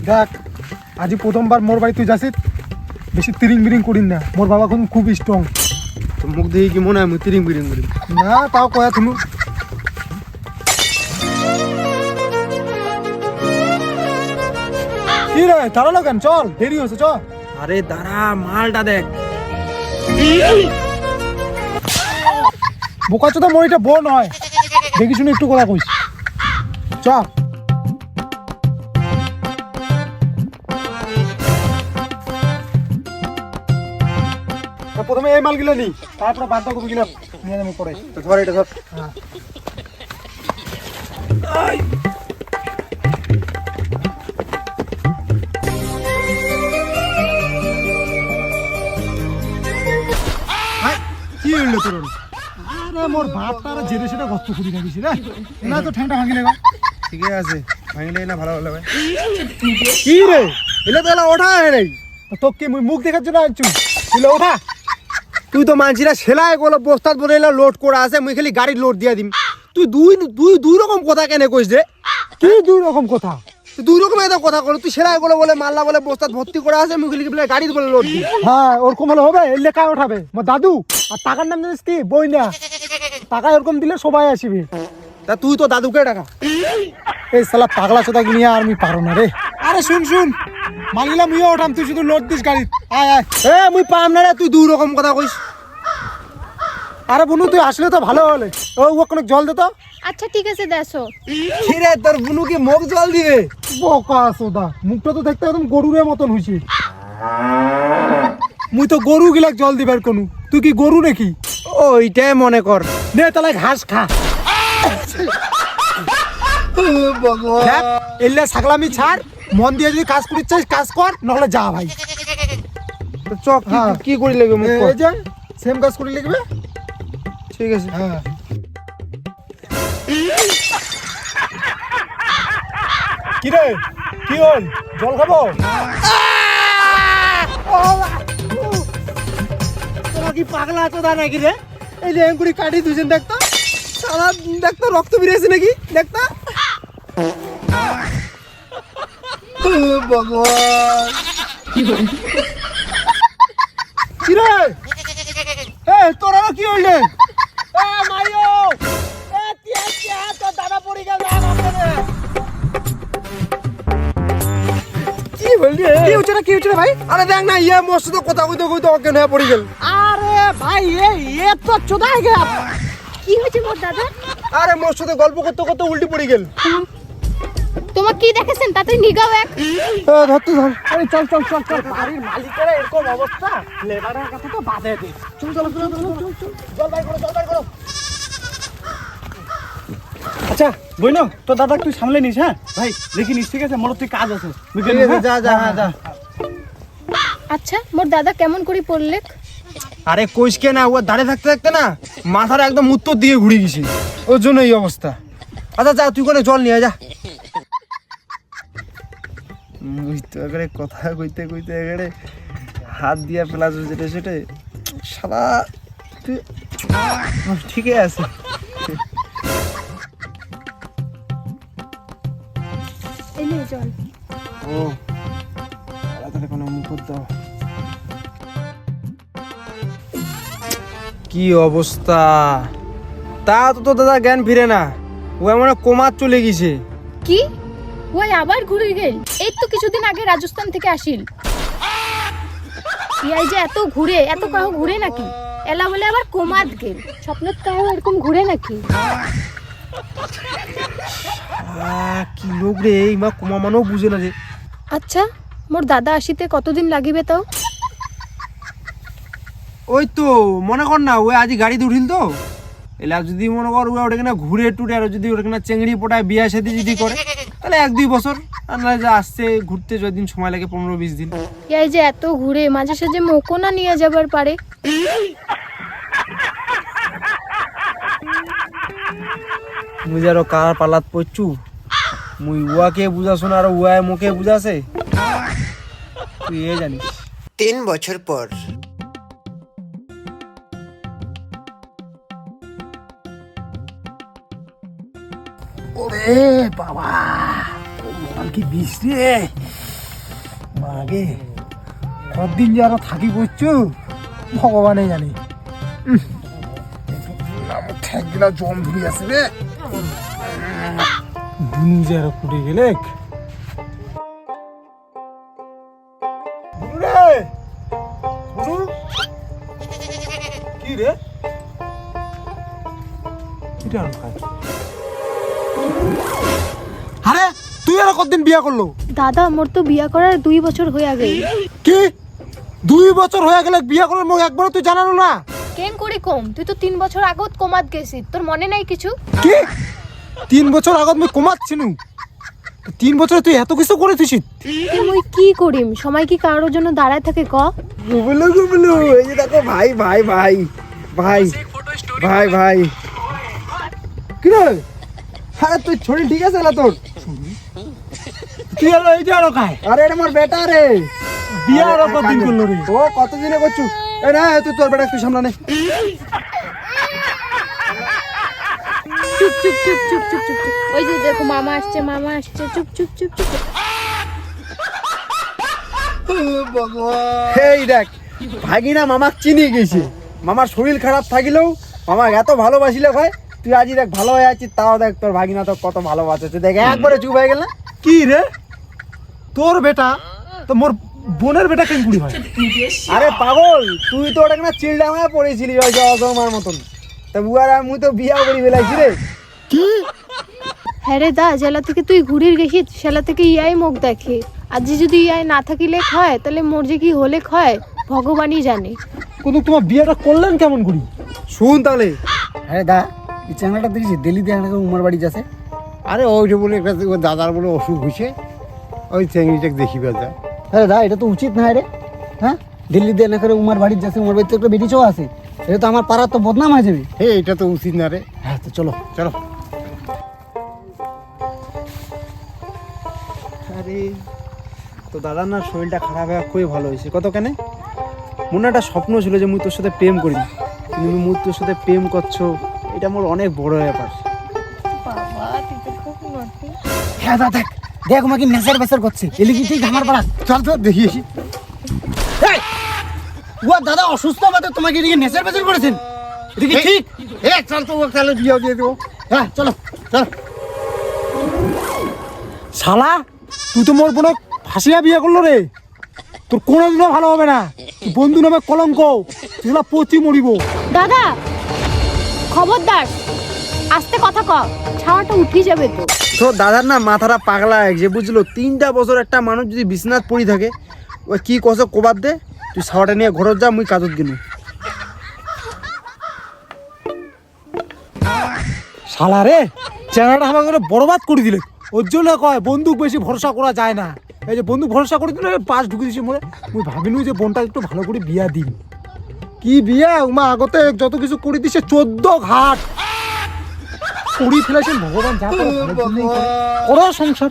দেখ আজি প্রথমবার মোর বাড়ি তুই যাসিস, বেশি তিরিং বিরিং করিস না, মোর বাবা এখন খুব স্ট্রং। তো মুখ দেখি কি মনে হয় আমি তিরিং বিরিং করি? না তাও কয়া তুমি কি রে দাঁড়ালো কেন? চল দেরি হচ্ছে চল। আরে দাঁড়া, মালটা দেখ। বোকা চোদা মরিটা বউ নয়, দেখি শুনে একটু কথা কইস। চ প্রথমে এই মালগুলো নি, তারপরে বাঁধাকপি গুলো নিয়ে নেবো পরে। ধর এটা ধর। হ্যাঁ কি হইলো তোর? আরে মোর ভাতটা আর জেরে সেটা কষ্ট করি রাখিস রে, না তো ঠ্যাংটা ভাঙি নেবা। ঠিক আছে, ভাঙলে না ভালো হলো ভাই। কি রে এলে তো ওঠা রে? তো কি মুই মুখ দেখার জন্য আনছু? তুই ওঠা। তুই তো মানছিরা সেলাই গুলো বস্তাত বলে লোড করা আছে, মুই খালি গাড়ি লোড দিয়া দিম। তুই দুই রকম কথা কেন কইস রে? কি দুই রকম কথা? তুই দুই রকম এত কথা কর। তুই সেলাই গুলো বলে মাল্লা বলে বস্তাত ভর্তি করা আছে, মুই খালি বলে গাড়ি বলে লোড দিই। হ্যাঁ ওরকম হলে হবে? এলে কায় ওঠাবে? মোর দাদু। আর টাকার নাম জানিস কি? বই না। টাকা এরকম দিলে সবাই আসবে। তা তুই তো দাদুকে টাকা। এই শালা পাগলা চোদা নিয়ে আর আমি পারো না রে। আরে শুন শুন, মালিলা মুইও ওঠাম, তুই শুধু লোড দিস গাড়ি। আয় আয়। এ মুই পাম না রে, তুই দুই রকম কথা কইস। আরে বুনু তুই আসলে তো ভালো হলে। ও কোনো জল দে তো। আচ্ছা ঠিক আছে দেছো। কি রে তোর বুনু কি মুখ জল দিবে? বোকা চোদা, মুখটা তো দেখতে একদম গরুরের মতন হইছে। মুই তো গরু গিলাক জল দিবার কোনো, তুই কি গরু নাকি? ওইটাই মনে কর। নে তাহলে ঘাস খা। দেখ, এলে ছাগলামি ছাড়, মন দিয়ে যদি কাজ করিস চাস কাজ কর, নহলে যা ভাই। চক হ্যাঁ। কি করি লাগবে মুখ কর। এই যে সেম কাজ করে লিখবে। ঠিক আছে। হ্যাঁ কি রে কি হল? জল খাবো? তোরা কি পাগলা চোদা নাকি রে? এই যে এঙ্গুড়ি কাটি দুজন দেখতো, সারা দেখতো রক্ত বেরিয়েছে নাকি দেখতো। ভগবান কি রে? এ তোর আরো কি হইলে? কি বললি? কি হচ্ছে না কি হচ্ছে না ভাই? আরে দেখ না, ইয়ে মোর সাথে কথা কইতে কইতে অজ্ঞান হয়ে পড়ে গেল। আরে ভাই এ তো চোদা হয়ে গেল। কি হয়েছে মোর দাদা? আরে মোর সাথে গল্প করতে করতে উল্টি পড়ে গেল। তোমার কি দেখেছেন তাতে নিগাও এক। ধরতে ধর। আরে চল চল চল চল, বাড়ির মালিকেরা এরকম অবস্থা, লেবারের কথা তো বাদে দে। চল চল চল চল চল, জল বাই করো জল বাই করো। আচ্ছা বইনো, তো দাদা তুই সামলে নিস। হ্যাঁ ভাই দেখি নিস, ঠিক আছে? মোর তুই কাজ আছে। ঠিক আছে, যা যা, হ্যাঁ যা। আচ্ছা মোর দাদা কেমন করে পড়লে? আরে কইসকে না, ও দাঁড়িয়ে থাকতে থাকতে না মাথার একদম উত্তর দিকে ঘুরে গেছি, ওর জন্য এই অবস্থা। আচ্ছা যা, তুই করে জল নিয়ে যা। মুই তো এবারে কথা কইতে কইতে এবারে হাত দিয়া পেলাস যেটা সেটা সারা তুই ঠিকই আছে। এই নে জল। ও তাহলে কোনো মুখ দাও। কি অবস্থা! তা তো দাদা জ্ঞান ফিরে না, ও এমন কোমার চলে গেছে। কি ওই আবার ঘুরে গেল? এই তো কিছুদিন আগে রাজস্থান থেকে আসিল। ইয়াই যে এত ঘুরে, এত কাহো ঘুরে নাকি? এলা বলে আবার কোমাত গেল। স্বপ্নত কাহো এরকম ঘুরে নাকি? কি লোক রে, এই মা কোমা মানেও বুঝে না যে। আচ্ছা মোর দাদা আসিতে কতদিন লাগিবে তাও? ওই তো মনে কর না, ওই আজ গাড়িতে উঠিল তো, এলা যদি মনে কর ওটা কিনা ঘুরে টুরে আর যদি ওটা কিনা চেংড়ি পোটায় বিয়া সাথে যদি করে, তাহলে 1-2 বছর। আর না যে আসছে ঘুরতে যদিন সময় লাগে 15-20 দিন। ইয়াই যে এত ঘুরে, মাঝে সাঝে মোকো না নিয়ে যাবার পারে। মুই আরো কার পালাত পড়ছু, মুই উয়াকে বুঝাছো না আর উয়ায় মুখে বুঝাছে, তুই এ জানিস। 3 বছর পর ওরে বাবা, কি বিষ রে! মাগে কতদিন যে আরো থাকি বসছো ভগবানে জানি। ঠেকগুলা জম ধুই আছে রে, বুনু যে আরো ফুটে গেলে। কি রে আরে তুই আর কতদিন বিয়া করলো? দাদা মোর তো বিয়া করার 2 বছর হয়ে গেল। কি 2 বছর হয়ে গেলে বিয়া করার মোক একবারও তুই জানানো না? কেন করে কম? তুই তো 3 বছর আগত কোমাত গেছিস, তোর মনে নাই কিছু? কি 3 বছর আগত মই কমাচ্ছিনু? 3 বছরে তুই এত কিছু করেছিস? মুই কি করিম, সময় কি কারোর জন্য দাঁড়ায় থাকে ক? গুবলু এই যে দেখো ভাই ভাই ভাই ভাই ভাই ভাই কি রে? আরে তুই ছড়ি ঠিক আছে না তোর? তুই আর এই যে আর কায় আরে এটা আমার বেটা রে, বিয়া আর কতদিন করলো রে? ও কতদিনে করছু? এ না তুই তোর বেটা তুই সামনে নে। চুপ চুপ চুপ চুপ চুপ চুপ চুপ। ওই যে দেখো মামা আসছে, মামা আসছে, চুপ চুপ চুপ চুপ। এই দেখ ভাগিনা মামাক চিনি গেছে, মামার শরীর খারাপ থাকিলেও মামা এত ভালোবাসিলে ভাই। তুই আজই দেখ ভালো হয়ে আছিস, তাও দেখ তোর ভাগিনা তো কত ভালোবাসে। তুই দেখ একবারে চুপ হয়ে গেল না? কি রে তোর বেটা তো মোর বোনের বেটা কেন গুড়ি হয়? আরে পাগল, তুই তো ওটা না চিলডাঙায় পড়েছিলি ওই যে অজমার মতন। তা বুয়ার আমি তো বিয়া করি বেলাইছি রে। কি হ্যাঁ রে দা, জেলা থেকে তুই ঘুরির গেছিস, সেলা থেকে ইয়াই মুখ দেখে। আজ যদি ইয়াই না থাকিলে হয় তাহলে মোর যে কি হলে হয় ভগবানই জানে। কিন্তু তোমার বিয়েটা করলেন কেমন গুড়ি? শুন তাহলে, আরে দা এই চ্যাংড়াটা দেখেছি দিল্লি দিয়ে একটা উমার বাড়ি যাচ্ছে। আরে ওইটা বলে একটা ওর দাদার বলে অসুখ হয়েছে, ওই চ্যাংড়িটাকে দেখি বেজা। আরে দা এটা তো উচিত না রে, হ্যাঁ দিল্লি দিয়ে না করে উমার বাড়ি যাচ্ছে, উমার বাড়িতে একটা বেটি চো আছে, এটা তো আমার পাড়ার তো বদনাম হয়ে যাবে। হে এটা তো উচিত না রে। হ্যাঁ তো চলো চলো। আরে তো দাদার না শরীরটা খারাপ হয়ে খুবই ভালো হয়েছে। কত কেন মনে একটা স্বপ্ন ছিল যে মুই তোর সাথে প্রেম করি, কিন্তু মুই তোর সাথে প্রেম করছো, এটা মোর অনেক বড় ব্যাপার। বাবা তুই তো খুব নটি। হ্যাঁ দা দেখ দেখ আমাকে নেশার বেসার করছে, এলিগি ঠিক আমার পাড়া। চল তো দেখি আসি। এই ও দাদা অসুস্থ বাদে তোমাকে এদিকে নেশার বেসার করেছেন, এদিকে ঠিক? এ চল তো ও তাহলে বিয়ে দিয়ে দেবো। হ্যাঁ চলো চলো। শালা তুই তো মোর বোনক ফাঁসিয়া বিয়ে করলো রে, তোর কোনোদিনও ভালো হবে না। তুই বন্ধু নামে কলঙ্ক, তুইগুলা পচি মরিব। দাদা খবরদার, আস্তে কথা ক, ছাওয়াটা উঠি যাবে তো। তো দাদার না মাথাটা পাগলা যে বুঝলো, 3টা বছর একটা মানুষ যদি বিছনাথ পড়ি থাকে ও কি কষ্ট কোবাদ দে। তুই ছাওয়াটা নিয়ে ঘরত যা, মুই কাজত গেলু। শালা রে চেহারাটা আমাকে বরবাদ করে দিলে। ওর জন্য কয় বন্দুক বেশি ভরসা করা যায় না। এই যে বন্দুক ভরসা করে দিলে পাশ ঢুকে দিছে মোরে। মুই ভাবিনু যে বোনটা একটু ভালো করে বিয়া দিন। কি বিয়া উমা আগতে যত কিছু করে দিছে 14 ঘাট করি ফেলেছেন। ভগবান যা করে ভালোর জন্যই করে। করো সংসার।